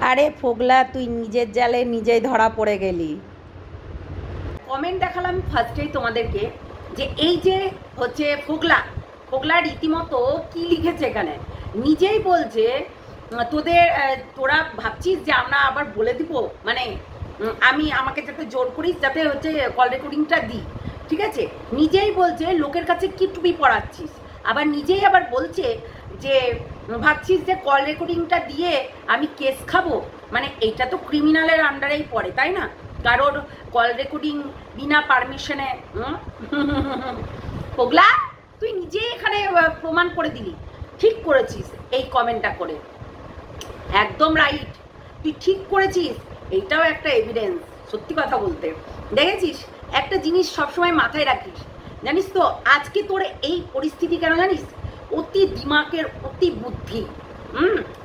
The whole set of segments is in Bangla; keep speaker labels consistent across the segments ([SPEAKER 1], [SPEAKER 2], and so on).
[SPEAKER 1] আরে ফোগলা, তুই নিজের জালে নিজেই ধরা পড়ে গেলি।
[SPEAKER 2] কমেন্ট দেখালাম ফার্স্টেই তোমাদেরকে যে এই যে হচ্ছে ফোগলা রীতিমতো কি লিখেছে এখানে, নিজেই বলছে তোরা ভাবছিস যে আমরা আবার বলে দিব, মানে আমাকে যাতে জোর করিস যাতে হচ্ছে কল রেকর্ডিংটা দিই, ঠিক আছে? নিজেই বলছে লোকের কাছে কি টুপি পড়াচ্ছিস, আবার নিজেই আবার বলছে যে ভাবছিস যে কল রেকর্ডিংটা দিয়ে আমি কেস খাবো। মানে এইটা তো ক্রিমিনালের আন্ডারেই পড়ে, তাই না? কারোর কল রেকর্ডিং বিনা পারমিশনে। ফোগলা, তুই নিজেই এখানে প্রমাণ করে দিলি, ঠিক করেছিস এই কমেন্টটা করে, একদম রাইট, তুই ঠিক করেছিস। এইটাও একটা এভিডেন্স। সত্যি কথা বলতে দেখেছিস, একটা জিনিস সবসময় মাথায় রাখিস, জানিস তো আজকে তোর এই পরিস্থিতি কেন জানিস? অতি দিমাগের অতি বুদ্ধি।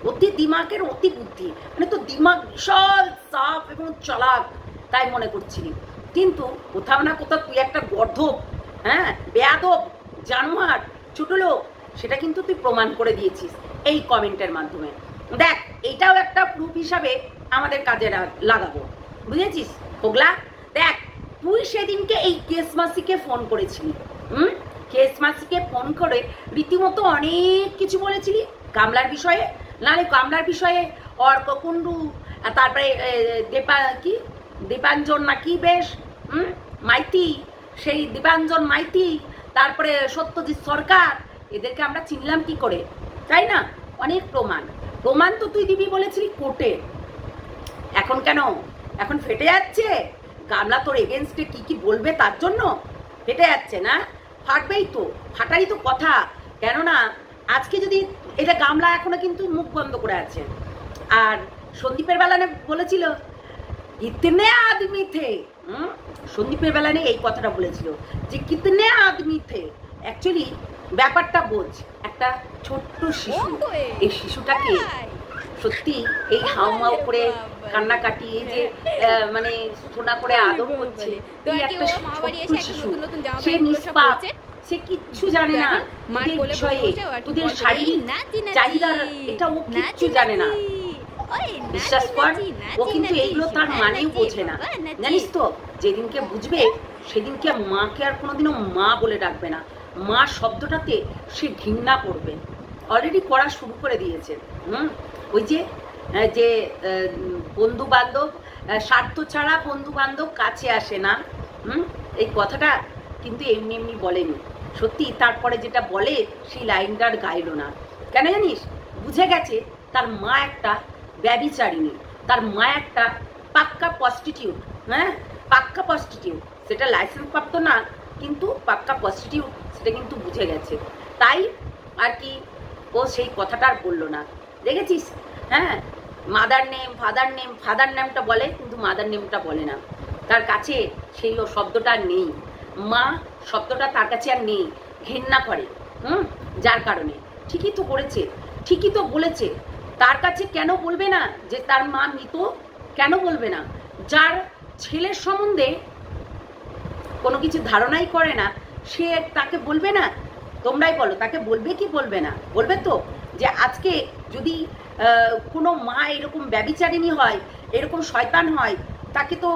[SPEAKER 2] অতি দিমাগের অতি বুদ্ধি, মানে তো দিমাগ বিশাল সাফ এবং চালাক তাই মনে করছিলি, কিন্তু কোথাও না কোথাও তুই একটা গর্ধব, বেয়াদব, জানোয়ার, ছোট লোক, সেটা কিন্তু তুই প্রমাণ করে দিয়েছিস এই কমেন্টের মাধ্যমে। দেখ, এটাও একটা প্রুফ হিসাবে আমাদের কাজে লাগাবো, বুঝেছিস ফোগলা? দেখ, তুই সেদিনকে এই কেস মাসিকে ফোন করেছিলি, কেস মাসিকে ফোন করে রীতিমতো অনেক কিছু বলেছিলি কামলার বিষয়ে, নাহলে কামলার বিষয়ে অর্ক কুণ্ডু, তারপরে দীপাঞ্জন নাকি বেশ মাইতি, সেই দীপাঞ্জন মাইতি, তারপরে সত্যজিৎ সরকার, এদেরকে আমরা চিনলাম কি করে, তাই না? অনেক প্রমাণ তো তুই দিবি বলেছিলি কোর্টে। এখন কেন? এখন ফেটে যাচ্ছে গামলা তোর এগেনস্টে কি কি বলবে তার জন্য ফেটে যাচ্ছে না? ফাটবেই তো, ফাটারই তো কথা। কেননা আজকে যদি এটা গামলা এখনো কিন্তু মুখ বন্ধ করে আছে, আর সন্দীপের বেলানে বলেছিল কিতনে আদমি থে, সন্দীপের বেলানে এই কথাটা বলেছিল যে কিতনে আদমি থে। অ্যাকচুয়ালি ব্যাপারটা বোঝ, একটা ছোট্ট শিশু, এই শিশুটাকে সত্যি এই হাউমাউ করে কান্নাকাটি, এই যে মানে সোনা করে আদর করছে, এই একটা ছোট্ট শিশু, সে নিষ্পাপ, সে কিচ্ছু জানে না তোদের বিষয়ে, তোদের শারীরিক চাহিদার এটা ও কিচ্ছু জানে না। বিশ্বাস কর, ও কিন্তু এইগুলো তার মানেও বোঝে না, জানিস তো? যেদিনকে বুঝবে সেদিনকে মাকে আর কোনোদিনও মা বলে ডাকবে না, মা শব্দটাতে সে ঘৃণা করবে, অলরেডি করা শুরু করে দিয়েছে। ওই যে বন্ধু বান্ধব, স্বার্থ ছাড়া বন্ধু বান্ধব কাছে আসে না, এই কথাটা কিন্তু এমনি এমনি বলেনি, সত্যি। তারপরে যেটা বলে সেই লাইনটা আর গাইল না, কেন জানিস? বুঝে গেছে তার মা একটা ব্যভিচারিণী, তার মা একটা পাক্কা প্রস্টিটিউট, পাক্কা প্রস্টিটিউট, সেটা লাইসেন্স প্রাপ্ত না, কিন্তু পাক্কা প্রস্টিটিউট, সেটা কিন্তু বুঝে গেছে। তাই আর কি ও সেই কথাটা আর বললো না, দেখেছিস? মাদার নেম, ফাদার নেমটা বলে, কিন্তু মাদার নেমটা বলে না, তার কাছে সেই ও শব্দটা নেই, মা শব্দটা তার কাছে আর নেই, ঘেন্না করে, যার কারণে ঠিকই তো করেছে, ঠিকই তো বলেছে। তার কাছে কেন বলবে না যে তার মা মৃত? কেন বলবে না? যার ছেলের সম্বন্ধে কোনো কিছু ধারণাই করে না, সে তাকে বলবে না? তোমরাই বলো, তাকে বলবে কি বলবে না? বলবে তো। যে আজকে যদি কোনো মা এরকম ব্যভিচারিণী হয়, এরকম শয়তান হয়, তাকে তো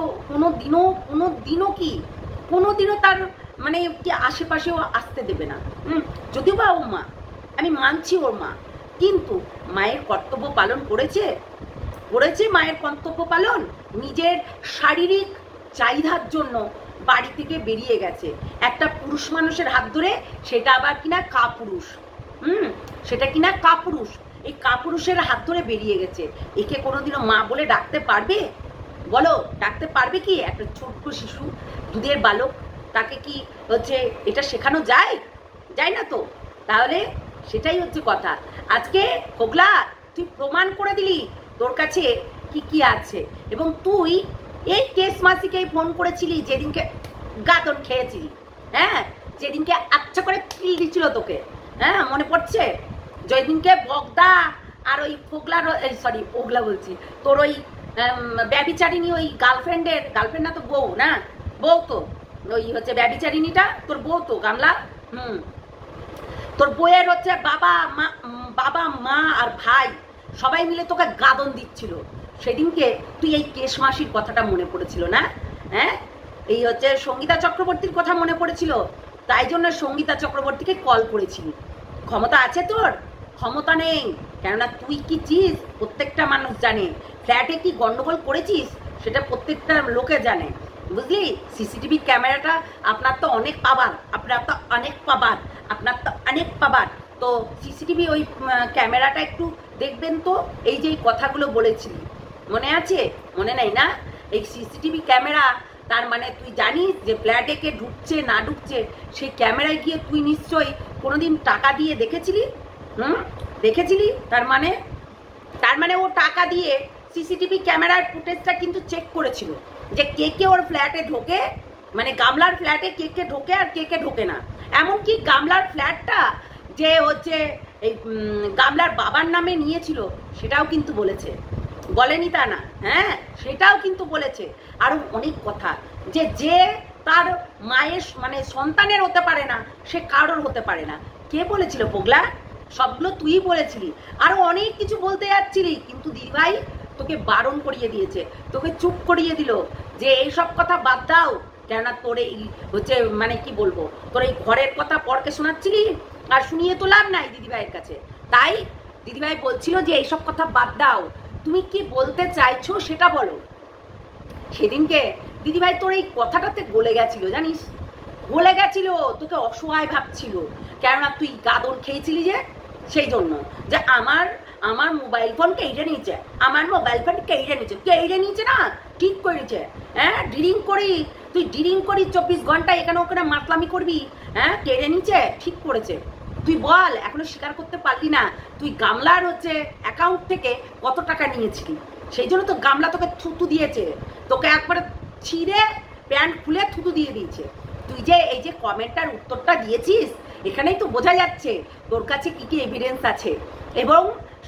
[SPEAKER 2] কোনোদিনও তার মানে কি আশেপাশেও আসতে দেবে না। যদিও বা ও মা, আমি মানছি ওর মা, কিন্তু মায়ের কর্তব্য পালন করেছে মায়ের কর্তব্য পালন, নিজের শারীরিক চাহিদার জন্য বাড়ি থেকে বেরিয়ে গেছে একটা পুরুষ মানুষের হাত ধরে, সেটা আবার কিনা কাপুরুষ, সেটা কিনা কাপুরুষ, এই কাপুরুষের হাত ধরে বেরিয়ে গেছে। একে কোনোদিনও মা বলে ডাকতে পারবে? বলো, ডাকতে পারবে কি? একটা ছোট্ট শিশু, দুধের বালক, তাকে কি হচ্ছে এটা শেখানো যায়? যায় না তো। তাহলে সেটাই হচ্ছে কথা। আজকে ফোগলা, তুই প্রমাণ করে দিলি তোর কাছে কি কি আছে, এবং তুই এই কেস মাসিকে ফোন করেছিলি যেদিনকে গাদন খেয়েছিলি, যেদিনকে আচ্ছা করে পিল দিচ্ছিল তোকে, মনে পড়ছে? যেদিনকে বগদা আর ওই ফোগলার, ওগলা বলছি, তোর ওই ব্যভিচারিণী, ওই গার্লফ্রেন্ড না তো বউ, না বউ তো, ওই হচ্ছে ব্যভিচারিণীটা তোর বউ তো গামলা। তোর বউয়ের হচ্ছে বাবা মা আর ভাই সবাই মিলে তোকে গাদন দিচ্ছিল, সেদিনকে তুই এই কেশ মাসির কথাটা মনে পড়েছিল না? হ্যাঁ, এই হচ্ছে সঙ্গীতা চক্রবর্তীর কথা মনে পড়েছিল, তাই জন্য সঙ্গীতা চক্রবর্তীকে কল করেছিলি। ক্ষমতা আছে তোর? ক্ষমতা নেই, কেননা তুই কি চিজ প্রত্যেকটা মানুষ জানে। ফ্ল্যাটে কি গন্ডগোল করেছিস সেটা প্রত্যেকটা লোকে জানে, বুঝলি? সিসিটিভি ক্যামেরাটা আপনার তো অনেক পাবার, আপনার তো অনেক পাবার। তো সিসিটিভি ওই ক্যামেরাটা একটু দেখবেন তো। এই যে কথাগুলো বলেছিলি মনে আছে? মনে নাই না? এই সিসিটিভি ক্যামেরা, তার মানে তুই জানিস যে ফ্ল্যাটে কে ঢুকছে না ঢুকছে, সেই ক্যামেরায় গিয়ে তুই নিশ্চয়ই কোনোদিন টাকা দিয়ে দেখেছিলি? দেখেছিলি? তার মানে ও টাকা দিয়ে সিসিটিভি ক্যামেরার ফুটেজটা কিন্তু চেক করেছিল যে কে কে ওর ফ্ল্যাটে ঢোকে, মানে গামলার ফ্ল্যাটে কে কে ঢোকে আর কে কে ঢোকে না। এমনকি গামলার ফ্ল্যাটটা যে হচ্ছে এই গামলার বাবার নামে নিয়েছিল সেটাও কিন্তু বলেছে, বলেনি তা না? হ্যাঁ, সেটাও কিন্তু বলেছে। আরো অনেক কথা, যে তার মায়ের মানে সন্তানের হতে পারে না সে কারোর হতে পারে না। কে বলেছিল পগলা? সবগুলো তুই বলেছিলি। আরো অনেক কিছু বলতে যাচ্ছিলি, কিন্তু দিদিভাই তোকে বারণ করিয়ে দিয়েছে, তোকে চুপ করিয়ে দিল যে এইসব কথা বাদ দাও। কেননা তোর এই হচ্ছে মানে কি বলবো, তোর এই ঘরের কথা পরকে শোনাচ্ছিলি, আর শুনিয়ে তো লাভ নাই দিদিভাইয়ের কাছে। তাই দিদিভাই বলছিল যে এইসব কথা বাদ দাও, তুমি কি বলতে চাইছো সেটা বলো। সেদিনকে দিদিভাই তোর এই কথাটাতে গলে গেছিল, জানিস? গলে গেছিল, তোকে অসহায় ভাবছিল। কেননা তুই গাদন খেয়েছিলি যে, সেই জন্য যে আমার মোবাইল ফোন কেড়ে নিয়েছে, আমার মোবাইল ফোন কেড়ে নিয়েছে না, ঠিক করেছে। হ্যাঁ, তুই ড্রিলিং করি 24 ঘন্টা এখানে ওখানে মাতলামি করবি। হ্যাঁ, কেড়ে নিয়েছে, ঠিক করেছে। তুই বল, এখনো স্বীকার করতে পারলি না তুই গামলার হচ্ছে অ্যাকাউন্ট থেকে কত টাকা নিয়েছিলি। সেই জন্য তো গামলা তোকে থুতু দিয়েছে, তোকে একবারে ছিঁড়ে প্যান্ট খুলে থুতু দিয়ে দিয়েছে। তুই যে এই যে কমেন্টটার উত্তরটা দিয়েছিস, এখানেই তো বোঝা যাচ্ছে তোর কাছে কি কি এভিডেন্স আছে। এবং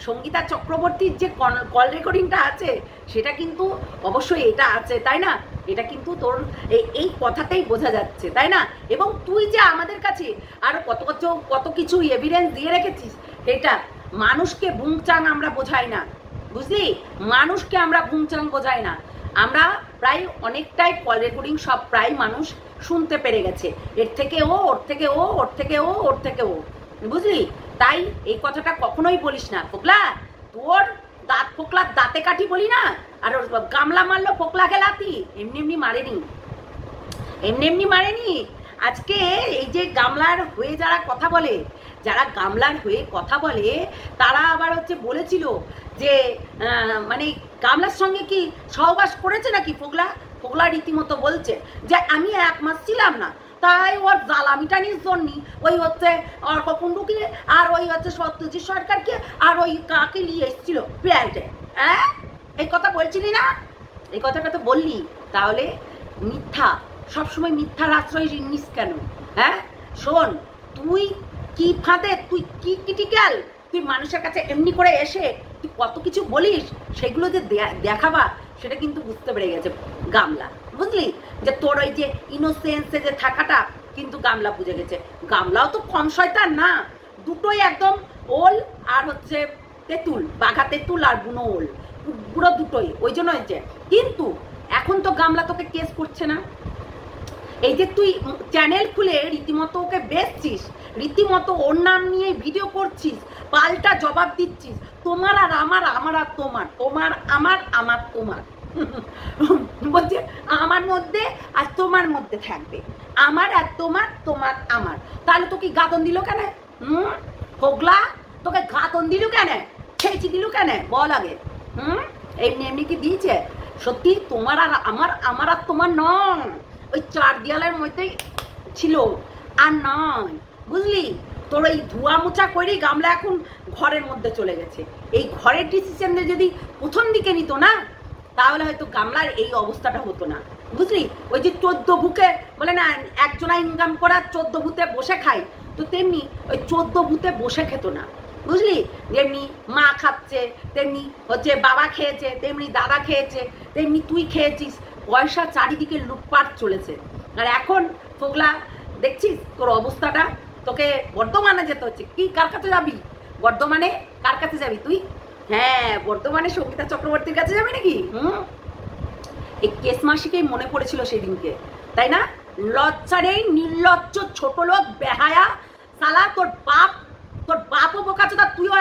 [SPEAKER 2] সঙ্গীতা চক্রবর্তীর যে কল রেকর্ডিংটা আছে সেটা কিন্তু অবশ্যই এটা আছে, তাই না? এটা কিন্তু তোর এই কথাতেই বোঝা যাচ্ছে, তাই না? এবং তুই যে আমাদের কাছে আরো কত কিছু এভিডেন্স দিয়ে রেখেছিস, এটা মানুষকে বুংচাং আমরা বোঝাই না, বুঝলি? মানুষকে আমরা বুংচাং বোঝাই না। আমরা প্রায় অনেকটাই কল রেকর্ডিং সব প্রায় মানুষ শুনতে পেরে গেছে, এর থেকে ও, ওর থেকে ও, ওর থেকে ও, ওর থেকে ও, বুঝলি? তাই এই কথাটা কখনোই বলিস না ফোকলা। তোর দাঁত ফোকলার দাঁতে কাঠি বলি না। আর গামলা মারলো ফোকলা গেলাতি, এমনি মারেনি। আজকে এই যে গামলার হয়ে যারা গামলার হয়ে কথা বলে তারা আবার হচ্ছে বলেছিল যে মানে গামলার সঙ্গে কি সহবাস করেছে নাকি ফোকলা রীতিমতো বলছে যে আমি 1 মাস ছিলাম না, তাই ওর জ্বালামিটানির জন্য ওই হচ্ছে অর্ককুণ্ডুকে আর ওই হচ্ছে সত্যজিৎ সরকারকে আর ওই কাকে নিয়ে এসেছিল প্যান্টে। হ্যাঁ, এই কথা বলছিলি না? এই কথাটা তো বললি। তাহলে মিথ্যা, সবসময় মিথ্যার আশ্রয় নিস কেন? হ্যাঁ, শোন, তুই কি ফাঁদে, তুই কি ক্রিটিক্যাল, তুই মানুষের কাছে এমনি করে এসে তুই কত কিছু বলিস, সেগুলো যে দেখাবা সেটা কিন্তু বুঝতে পেরে গেছে গামলা, বুঝলি? যে তোর ওই যে ইনোসেন্সে যে থাকাটা কিন্তু গামলা বুঝে গেছে। গামলাও তো কম শয়তান না, দুটোই একদম ওল আর হচ্ছে তেঁতুল, বাঘা তেঁতুল আর বুনো ওল, পুরো দুটোই। ওই জন্য হয়েছে। কিন্তু এখন তো গামলা তোকে কেস করছে না। এই যে তুই চ্যানেল খুলে রীতিমতো ওকে বেচছিস, রীতিমতো ওর নাম নিয়ে ভিডিও করছিস, পাল্টা জবাব দিচ্ছিস, তোমার আর আমার, আমার আর তোমার, তোমার আমার, আমার তোমার। বলছে আমার মধ্যে আর তোমার মধ্যে থাকবে, আমার আর তোমার, তোমার আমার। তাহলে তোকে গাদন দিল কেন? হোগলা, তোকে গাদন দিল কেন? ছেঁচি দিল কেন? বল আগে। এমনি কি দিয়েছে? সত্যি তোমার আর আমার, আমার আর তোমার নয়, ওই 4 দেয়ালের মধ্যেই ছিল, আর নয়, বুঝলি? তোর এই ধোয়া মোছা করেই গামলা এখন ঘরের মধ্যে চলে গেছে। এই ঘরের ডিসিশন যদি প্রথম দিকে নিত না, তাহলে হয়তো গামলার এই অবস্থাটা হতো না, বুঝলি? ওই যে 14 ভুকে বলে না, একজনা ইনকাম করা 14 ভূতে বসে খায়, তো তেমনি ওই 14 ভূতে বসে খেত না, বুঝলি? যেমনি মা খাচ্ছে, তেমনি হচ্ছে বাবা খেয়েছে, তেমনি দাদা খেয়েছে, তেমনি তুই খেয়েছিস। পয়সা চারিদিকে লুটপাট চলেছে। আর এখন ফোগলা দেখছিস তোর অবস্থাটা, তোকে বর্ধমানে যেতে হচ্ছে। কি কার কাছে যাবি? বর্ধমানে কার কাছে যাবি তুই? হ্যাঁ, বর্তমানে সঙ্গীতা চক্রবর্তীর কাছে যাবে নাকি? এই কেস মাসিকেই মনে পড়েছিল সেদিনকে, তাই না? লজ্জা নেই, নির্লজ্জ ছোট লোক, বেহায়া সালা। তোর বাপও বোকাচোদা, তুইও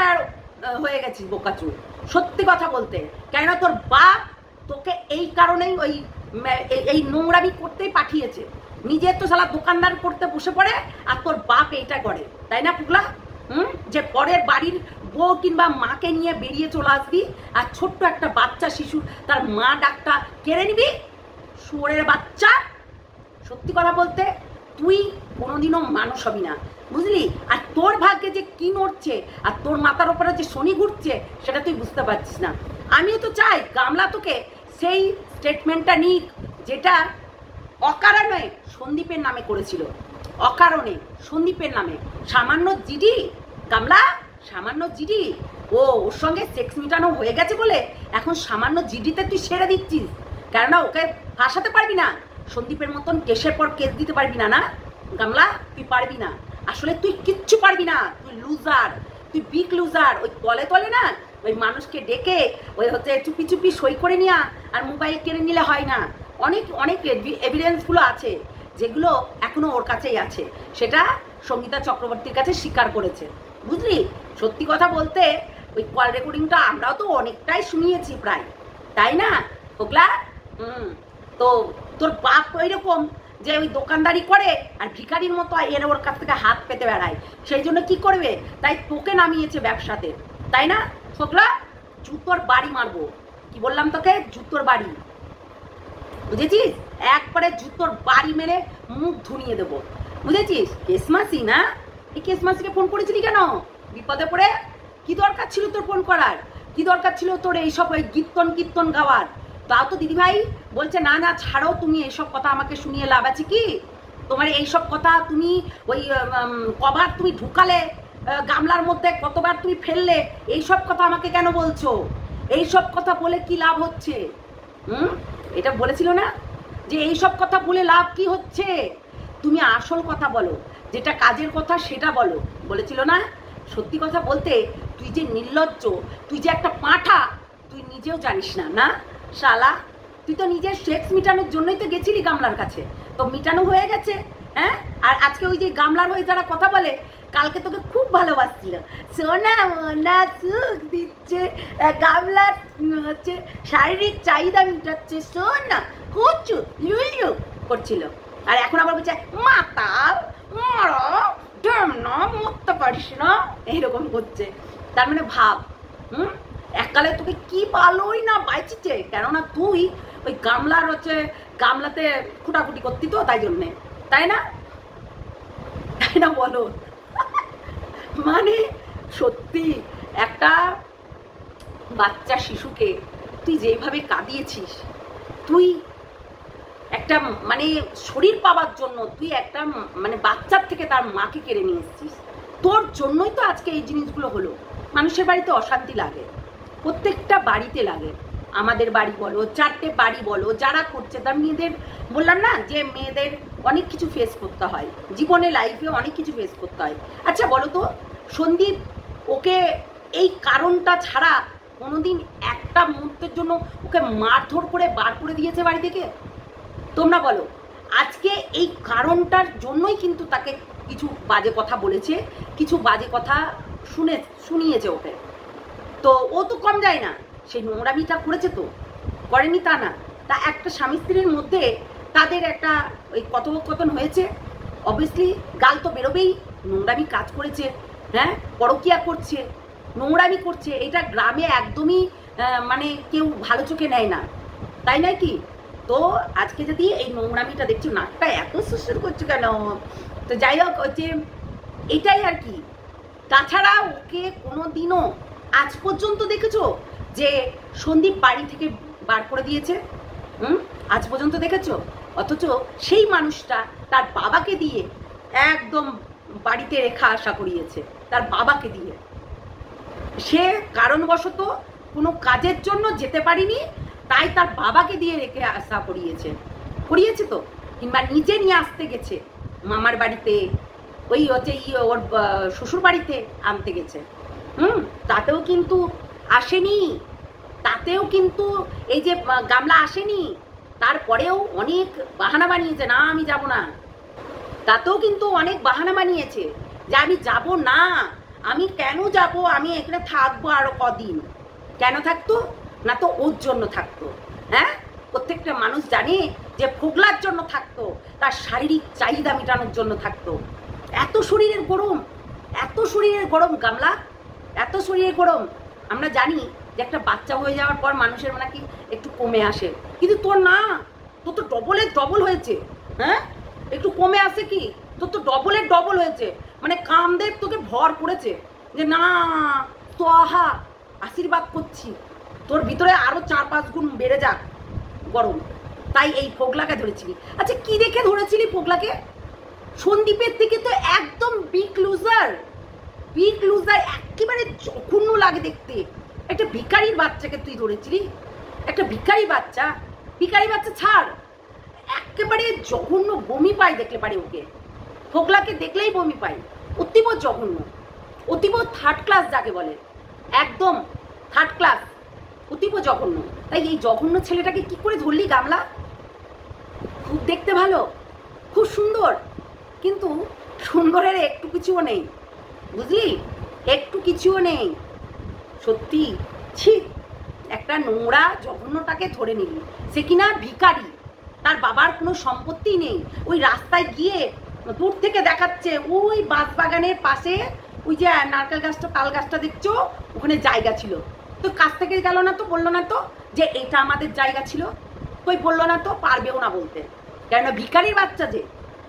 [SPEAKER 2] হয়ে গেছিস বোকাচু, সত্যি কথা বলতে। কেননা তোর বাপ তোকে এই কারণেই এই নোংরামি করতেই পাঠিয়েছে। নিজে তো সালা দোকানদার করতে বসে পড়ে, আর তোর বাপ এইটা করে, তাই না পুগলা? যে পরের বাড়ির বউ কিংবা মাকে নিয়ে বেরিয়ে চলে আসবি, আর ছোট্ট একটা বাচ্চা শিশু তার মা ডাকটা কেড়ে নিবি, শুয়োরের বাচ্চা। সত্যি কথা বলতে তুই কোনোদিনও মানুষ হবি না, বুঝলি? আর তোর ভাগ্যে যে কি নড়ছে আর তোর মাথার ওপরে যে শনি ঘুরছে সেটা তুই বুঝতে পারছিস না। আমিও তো চাই গামলা তোকে সেই স্টেটমেন্টটা নিক যেটা অকারণে সন্দীপের নামে করেছিল, অকারণে সন্দীপের নামে। সামান্য জিডি গামলা, সামান্য জিডি, ওর সঙ্গে সেক্স মিটানো হয়ে গেছে বলে এখন সামান্য জিডিতে তুই সেরে দিচ্ছিস, কেননা ওকে ফাঁসাতে পারবি না। সন্দীপের মতন কেসের পর কেস দিতে পারবি না, না গামলা? তুই পারবি না, আসলে তুই কিচ্ছু পারবি না। তুই লুজার, তুই বিগ লুজার। ওই তলে তলে না ওই মানুষকে ডেকে ওই হচ্ছে চুপি চুপি সই করে নেওয়া আর মোবাইল কেড়ে নিলে হয় না। অনেক অনেক এভিডেন্সগুলো আছে যেগুলো এখনো ওর কাছেই আছে, সেটা সঙ্গীতা চক্রবর্তীর কাছে স্বীকার করেছে, বুঝলি? সত্যি কথা বলতে ওই কল রেকর্ডিংটা আমরাও তো অনেকটাই শুনিয়েছি প্রায়, তাই না ওগলা? তো তোর বাপ ওইরকম যে ওই দোকানদারি করে আর ভিখারির মতো এর ওর কাছ থেকে হাত পেতে বেড়ায়, সেই জন্য কি করবে? তাই তোকে নামিয়েছে ব্যবসাতে, তাই না ছোকরা? জুতোর বাড়ি মারবো, কি বললাম তোকে? জুতোর বাড়ি, বুঝেছিস? একবারে জুতোর বাড়ি মেরে মুখ ধুনিয়ে দেবো, বুঝেছিস? কেসমাসি না? এই কেসমাসিকে ফোন করেছিলি কেন? বিপদে পড়ে? কি দরকার ছিল তোর ফোন করার? কি দরকার ছিল তোর এইসব ওই কীর্তন গাওয়ার? তাও তো দিদিভাই বলছে না না ছাড়ো, তুমি এইসব কথা আমাকে শুনিয়ে লাভ আছে কি? তোমার এইসব কথা তুমি ওই কবার তুমি ঢুকালে গামলার মধ্যে, কতবার তুমি ফেললে, এইসব কথা আমাকে কেন বলছো? এইসব কথা বলে কি লাভ হচ্ছে? এটা বলেছিল না যে এইসব কথা বলে লাভ কি হচ্ছে? তুমি আসল কথা বলো, যেটা কাজের কথা সেটা বলো, বলেছিল না? সত্যি কথা বলতে তুই যে নির্লজ্জ, তুই যে একটা পাঁঠা, তুই নিজেও জানিস না, না শালা? তুই তো নিজের সেক্স মিটানোর জন্যই তো গেছিলি গামলার কাছে, তো মিটানো হয়ে গেছে। হ্যাঁ, আর আজকে ওই যে গামলার হয়ে যারা কথা বলে, কালকে তোকে খুব ভালোবাসছিল, সোনা মোনা সুখ দিচ্ছে, গামলার হচ্ছে শারীরিক চাহিদা মিটাচ্ছে, সোনা কুচু লুলু করছিল, আর এখন আবার বলছে মাতাল মরা ডেম না, মরতে পারিস না, এইরকম করছে। তার মানে ভাব, এককালে তোকে কি ভালোই না বাইচিছে, কেননা তুই ওই গামলার হচ্ছে গামলাতে খুটাখুটি করতি তো, তাই জন্যে, তাই না? তাই না বলো? মানে সত্যি একটা বাচ্চা শিশুকে তুই যেভাবে কাঁদিয়েছিস, তুই একটা মানে শরীর পাওয়ার জন্য তুই একটা মানে বাচ্চার থেকে তার মাকে কেড়ে নিয়ে এসেছিস। তোর জন্যই তো আজকে এই জিনিসগুলো হলো। মানুষের বাড়িতে অশান্তি লাগে, প্রত্যেকটা বাড়িতে লাগে। আমাদের বাড়ি বলো, চারটে বাড়ি বলো, যারা করছে তার মেয়েদের, বললাম না যে মেয়েদের অনেক কিছু ফেস করতে হয় জীবনে, লাইফে অনেক কিছু ফেস করতে হয়। আচ্ছা বলো তো সন্দীপ ওকে এই কারণটা ছাড়া কোনোদিন একটা মুহূর্তের জন্য ওকে মারধর করে বার করে দিয়েছে বাড়ি থেকে? তোমরা বলো। আজকে এই কারণটার জন্যই কিন্তু তাকে কিছু বাজে কথা বলেছে, কিছু বাজে কথা শুনিয়েছে ওকে। তো ও তো কম যায় না, সেই নোংরামিটা করেছে তো, করেনি তা না। তা একটা স্বামী স্ত্রীর মধ্যে তাদের একটা ওই কথোপকথন হয়েছে, অবভিয়াসলি গাল তো বেরোবেই। নোংরামি কাজ করেছে, হ্যাঁ, পরকিয়া করছে, নোংরামি করছে, এটা গ্রামে একদমই মানে কেউ ভালো চোখে নেয় না, তাই নয় কি? তো আজকে যদি এই নোংরামিটা দেখছো, নাকটা এত সুসুর করছো কেন? তো যাই হোক হচ্ছে এটাই আর কি। তাছাড়া ওকে কোনোদিনও আজ পর্যন্ত দেখেছো যে সন্দীপ বাড়ি থেকে বার করে দিয়েছে? আজ পর্যন্ত দেখেছো? অথচ সেই মানুষটা তার বাবাকে দিয়ে একদম বাড়িতে রেখা আসা করিয়েছে, তার বাবাকে দিয়ে। সে কারণবশত কোনো কাজের জন্য যেতে পারিনি, তাই তার বাবাকে দিয়ে রেখে আসা করিয়েছে তো, কিংবা নিজে নিয়ে আসতে গেছে মামার বাড়িতে, ওই হচ্ছে ওর শ্বশুর বাড়িতে আনতে গেছে। তাতেও কিন্তু আসেনি, তাতেও কিন্তু এই যে গামলা আসেনি, তারপরেও অনেক বাহানা বানিয়েছে, না আমি যাব না। তাতেও কিন্তু অনেক বাহানা বানিয়েছে যে আমি যাব না, আমি কেন যাব, আমি এখানে থাকবো আরো কদিন। কেন থাকতো না? তো ওর জন্য থাকতো। হ্যাঁ, প্রত্যেকটা মানুষ জানে যে ফোগলার জন্য থাকতো, তার শারীরিক চাহিদা মেটানোর জন্য থাকতো। এত শরীরের গরম, এত শরীরের গরম গামলা, এত শরীরের গরম। আমরা জানি যে একটা বাচ্চা হয়ে যাওয়ার পর মানুষের নাকি একটু কমে আসে, কিন্তু তোর না, তোর তো ডবলের ডবল হয়েছে। হ্যাঁ, একটু কমে আসে কি, তোর তো ডবলের ডবল হয়েছে। মানে কামদেব তোকে ভর করেছে যে না তো আহা, আশীর্বাদ করছি তোর ভিতরে আরো 4-5 গুণ বেড়ে যাক গরম। তাই এই ফোগলাকে ধরেছিলি। আচ্ছা, কি দেখে ধরেছিলি ফোগলাকে? সন্দীপের থেকে তো একদম বিগ লুজার, বিগ লুজার, একেবারে জঘন্য লাগে দেখতে। একটা ভিখারির বাচ্চাকে তুই ধরেছিলি, একটা ভিখারি বাচ্চা, ভিখারি বাচ্চা ছাড়, একেবারে জঘন্য, বমি পাই দেখলে পারে ওকে। ফোগলাকে দেখলেই বমি পাই, অতীব জঘন্য, অতীব থার্ড ক্লাস যাকে বলে, একদম থার্ড ক্লাস, অতীব জঘন্য। তাই এই জঘন্য ছেলেটাকে কি করে ধরলি গামলা? খুব দেখতে ভালো, খুব সুন্দর, কিন্তু সুন্দরের একটু কিছুও নেই, বুঝলি, একটু কিছুও নেই। সত্যি ছি, একটা নোংরা জঘন্যটাকে ধরে নিলি। সে কিনা ভিখারি, তার বাবার কোনো সম্পত্তি নেই। ওই রাস্তায় গিয়ে দূর থেকে দেখাচ্ছে ওই বাঁশবাগানের পাশে ওই যে নারকেল গাছটা, তাল গাছটা দেখছো, ওখানে জায়গা ছিল। তো কাছ থেকে গেল না তো, বললো না তো যে এটা আমাদের জায়গা ছিল, তুই বললো না তো, পারবেও না বলতে, কেননা ভিখারির বাচ্চা, যে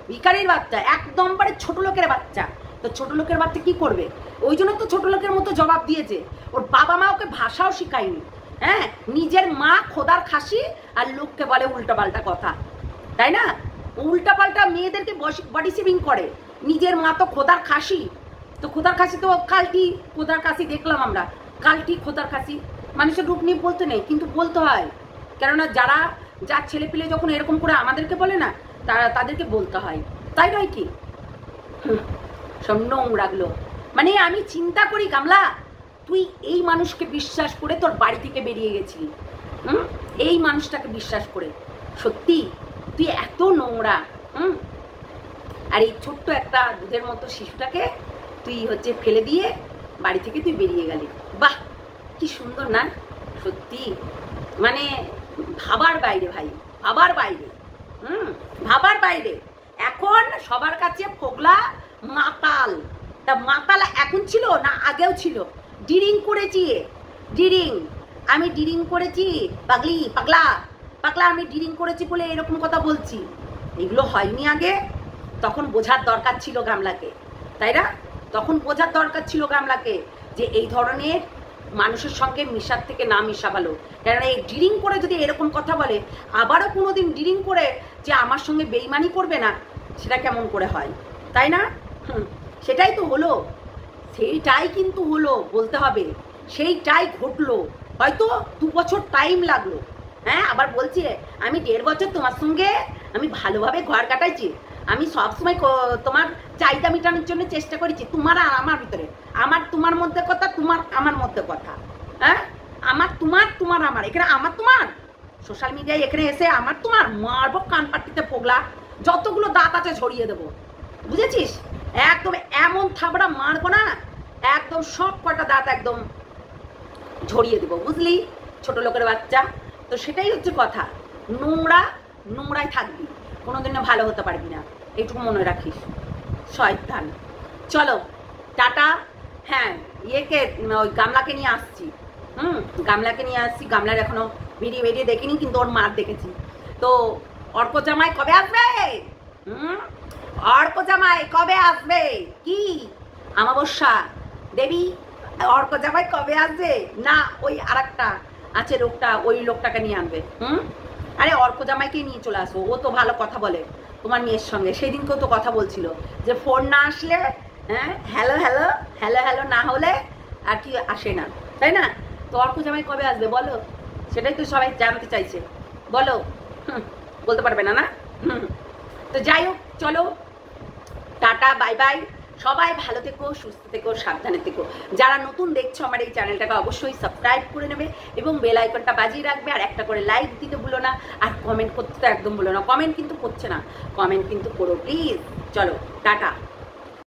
[SPEAKER 2] ভিখারির বাচ্চা, একদম পারে ছোট লোকের বাচ্চা। তো ছোট লোকের বাচ্চা কি করবে? ওই জন্য তো ছোট লোকের মতো জবাব দিয়েছে। ওর বাবা মা ওকে ভাষাও শিখায়নি। হ্যাঁ, নিজের মা খোদার খাসি, আর লোককে বলে উল্টাপাল্টা কথা, তাই না? উল্টাপাল্টা মেয়েদেরকে বডি শেভিং করে। নিজের মা তো খোদার খাসি, তো খোদার খাসি তো কালটি খোদার খাসি দেখলাম আমরা, কালটি খোদার খাসি। মানুষের রূপ নিয়ে বলতে নেই, কিন্তু বলতে হয়, কেননা যার ছেলে পেলে যখন এরকম করে আমাদেরকে বলে না, তাদেরকে বলতে হয়, তাই নয় কি? সব নোংরাগুলো। মানে আমি চিন্তা করি গামলা, তুই এই মানুষকে বিশ্বাস করে তোর বাড়ি থেকে বেরিয়ে গেছিলি, এই মানুষটাকে বিশ্বাস করে। সত্যি তুই এত নোংরা। আর এই ছোট্ট একটা দুধের মতো শিশুটাকে তুই ফেলে দিয়ে বাড়ি থেকে তুই বেরিয়ে গেলি। বাহ, কি সুন্দর না? সত্যি মানে ভাবার বাইরে ভাই, ভাবার বাইরে, ভাবার বাইরে। এখন সবার কাছে ফোগলা মাতাল। তা মাতাল এখন ছিল না আগেও ছিল? ডিরিং করেছি, ডিরিং, আমি ডিরিং করেছি, পাগলি পাগলা পাগলা, আমি ডিরিং করেছি বলে এরকম কথা বলছি। এগুলো হয়নি আগে? তখন বোঝার দরকার ছিল গামলাকে, তাই না? তখন বোঝার দরকার ছিল গামলাকে যে এই ধরনের মানুষের সঙ্গে মিশার থেকে না মিশা ভালো। কেননা এই ডিরিং করে যদি এরকম কথা বলে, আবারও কোনোদিন ডিরিং করে যে আমার সঙ্গে বেইমানি করবে না, সেটা কেমন করে হয়, তাই না? সেটাই তো হলো, সেইটাই কিন্তু হলো, বলতে হবে সেইটাই ঘটলো। হয়তো 2 বছর টাইম লাগলো। হ্যাঁ, আবার বলছে আমি 1.5 বছর তোমার সঙ্গে আমি ভালোভাবে ঘর কাটাইছি, আমি সবসময় তোমার চাহিদা মেটানোর জন্য চেষ্টা করেছি, তোমার আর আমার ভিতরে, আমার তোমার মধ্যে কথা, তোমার আমার মধ্যে কথা। হ্যাঁ, আমার তোমার, তোমার আমার, এখানে আমার তোমার সোশ্যাল মিডিয়ায় এখানে এসে আমার তোমার মারবো কান পাট্টিতে পোগলা, যতগুলো দাঁত আছে ঝরিয়ে দেবো, বুঝেছিস? একদম এমন থাবড়া মারবো না, একদম সব কটা দাঁত একদম ঝরিয়ে দেবো, বুঝলি ছোট লোকের বাচ্চা। তো সেটাই হচ্ছে কথা, নোংরা নোংরাই থাকবি, কোনোদিনও ভালো হতে পারবি না, এইটুকু মনে রাখিস, শয়তান। চলো টাটা। হ্যাঁ, ইয়েকে ওই গামলাকে নিয়ে আসছি, গামলাকে নিয়ে আসছি। গামলার এখনো ভিডিও দেখিনি, কিন্তু ওর মার দেখেছি। তো অর্ক জামাই কবে আসবে? অর্ক জামাই কবে আসবে? কি আমাবস্যা দেবী, অর্ক জামাই কবে আসবে? না ওই আরেকটা আছে লোকটা, ওই লোকটাকে নিয়ে আনবে। আরে অর্ক জামাইকে নিয়ে চলে আসো, ও তো ভালো কথা বলে তোমার মেয়ের সঙ্গে। সেদিনকেও তো কথা বলছিল যে ফোন না আসলে, হ্যাঁ, হ্যালো হ্যালো হ্যালো হ্যালো না হলে আর কি আসে না, তাই না? তো অর্ক জামাই কবে আসবে বলো, সেটাই তো সবাই জানতে চাইছে, বলো। বলতে পারবে না, না? তো যাই হোক, চলো টাটা, বাই বাই। সবাই ভালো থেকো, সুস্থ থেকো, সাবধানে থেকো। যারা নতুন দেখছো আমার এই চ্যানেলটাকে অবশ্যই সাবস্ক্রাইব করে নেবে এবং বেল আইকনটা বাজিয়ে রাখবে, আর একটা করে লাইক দিতে ভুলো না, আর কমেন্ট করতে তো একদম ভুলো না। কমেন্ট কিন্তু করছে না, কমেন্ট কিন্তু করো প্লিজ। চলো টাটা।